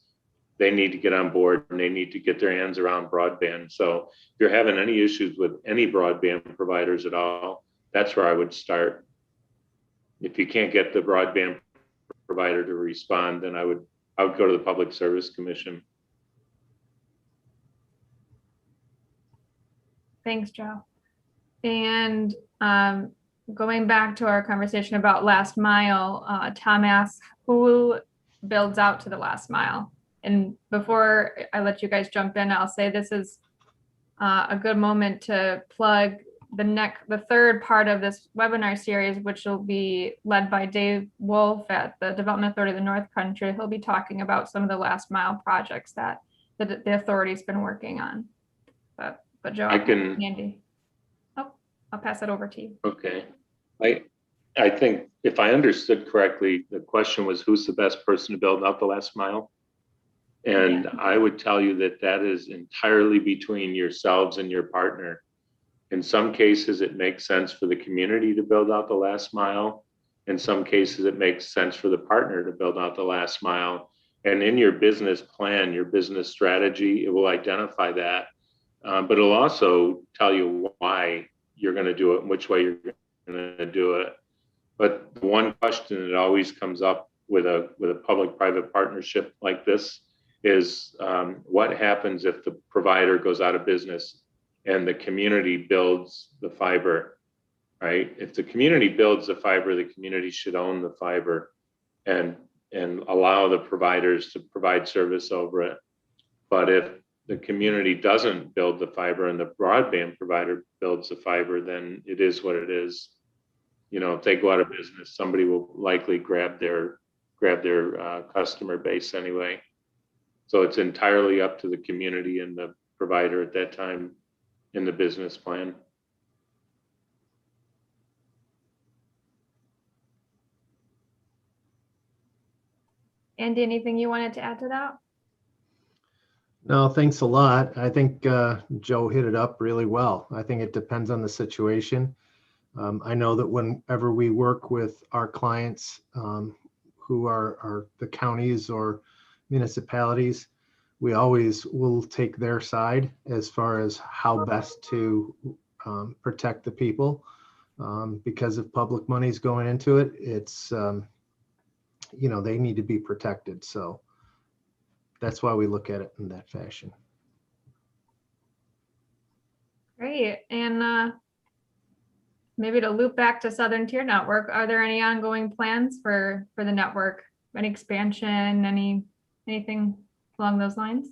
they need to get on board and they need to get their hands around broadband. So if you're having any issues with any broadband providers at all, that's where I would start. If you can't get the broadband provider to respond, then I would go to the Public Service Commission. Thanks, Joe. And going back to our conversation about last mile, Tom asks, who builds out to the last mile? And before I let you guys jump in, I'll say this is a good moment to plug the third part of this webinar series, which will be led by Dave Wolf at the Development Authority of the North Country. He'll be talking about some of the last mile projects that the authority's been working on. But Joe, Andy, I'll pass it over to you. Okay. I think if I understood correctly, the question was who's the best person to build out the last mile? And yeah. I would tell you that is entirely between yourselves and your partner. In some cases, it makes sense for the community to build out the last mile. In some cases, it makes sense for the partner to build out the last mile. And in your business plan, your business strategy, it will identify that. But it'll also tell you why you're going to do it and which way you're going to do it. But the one question that always comes up with a public-private partnership like this is what happens if the provider goes out of business and the community builds the fiber, right? If the community builds the fiber, the community should own the fiber and allow the providers to provide service over it. But if the community doesn't build the fiber and the broadband provider builds the fiber, then it is what it is. You know, if they go out of business, somebody will likely grab their customer base anyway. So it's entirely up to the community and the provider at that time in the business plan. Andy, anything you wanted to add to that? No, thanks a lot. I think Joe hit it up really well. I think it depends on the situation. I know that whenever we work with our clients who are the counties or municipalities, we always will take their side as far as how best to protect the people. Because if public money is going into it, it's, you know, they need to be protected. So that's why we look at it in that fashion. Great. And maybe to loop back to Southern Tier Network, are there any ongoing plans for the network? Any expansion, anything along those lines?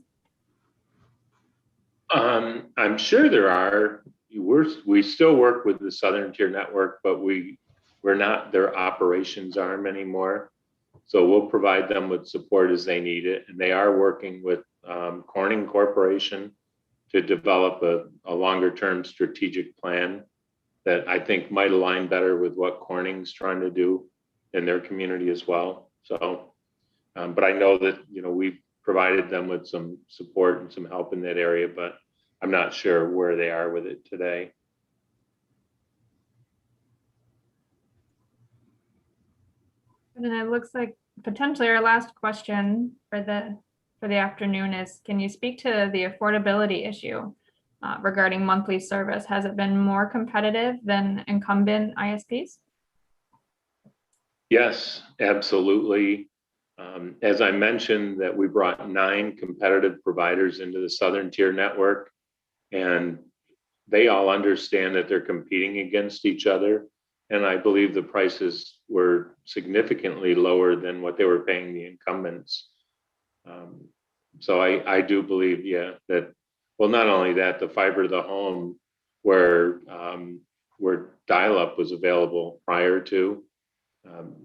I'm sure there are. We still work with the Southern Tier Network, but we're not their operations arm anymore. So we'll provide them with support as they need it. And they are working with Corning Corporation to develop a longer term strategic plan that I think might align better with what Corning's trying to do in their community as well. So, but I know that, you know, we've provided them with some support and some help in that area, but I'm not sure where they are with it today. And then it looks like potentially our last question for for the afternoon is, can you speak to the affordability issue regarding monthly service? Has it been more competitive than incumbent ISPs? Yes, absolutely. As I mentioned, that we brought 9 competitive providers into the Southern Tier network, and they all understand that they're competing against each other. And I believe the prices were significantly lower than what they were paying the incumbents. So I do believe, yeah, that, well, not only that, the fiber to the home where dial-up was available prior to,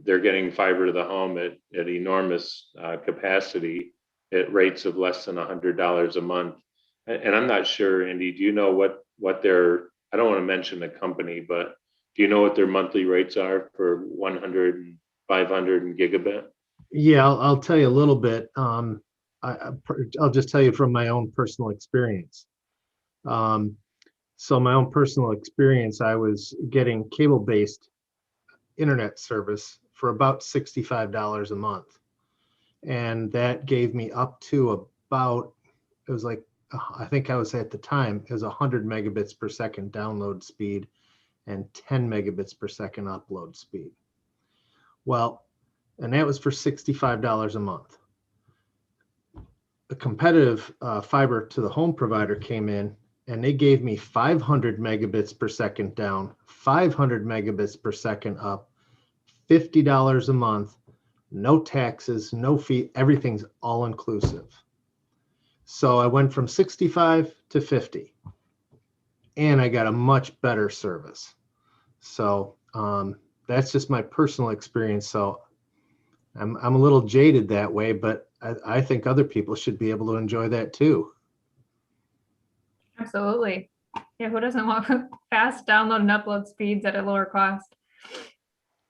they're getting fiber to the home at enormous capacity at rates of less than $100 a month. And I'm not sure, Andy, do you know what their, I don't want to mention the company, but do you know what their monthly rates are for 100 and 500 and gigabit? Yeah, I'll tell you a little bit. I'll just tell you from my own personal experience. So my own personal experience, I was getting cable-based internet service for about $65 a month. And that gave me up to about, it was like, I think I was at the time, it was 100 megabits per second download speed and 10 megabits per second upload speed. Well, and that was for $65 a month. A competitive fiber to the home provider came in and they gave me 500 megabits per second down, 500 megabits per second up, $50 a month, no taxes, no fee, everything's all inclusive. So I went from 65 to 50 and I got a much better service. So that's just my personal experience. So I'm a little jaded that way, but I think other people should be able to enjoy that too. Absolutely. Yeah, who doesn't want fast download and upload speeds at a lower cost?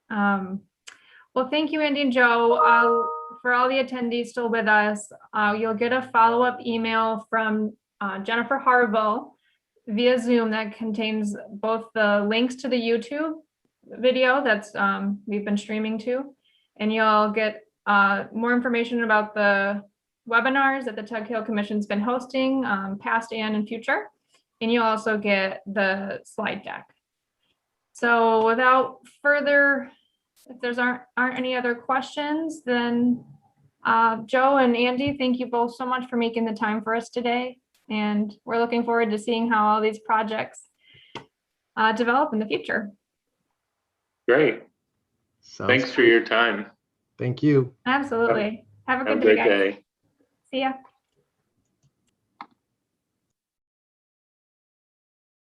Well, thank you, Andy and Joe. For all the attendees still with us, you'll get a follow-up email from Jennifer Harville via Zoom that contains both the links to the YouTube video that's we've been streaming to, and you'll get more information about the webinars that the Tug Hill Commission's been hosting, past and in future, and you'll also get the slide deck. So without further, if there's aren't any other questions, then Joe and Andy, thank you both so much for making the time for us today. And we're looking forward to seeing how all these projects develop in the future. Great. Thanks for your time. Thank you. Absolutely. Have a Have good a day, great guys. day. See ya.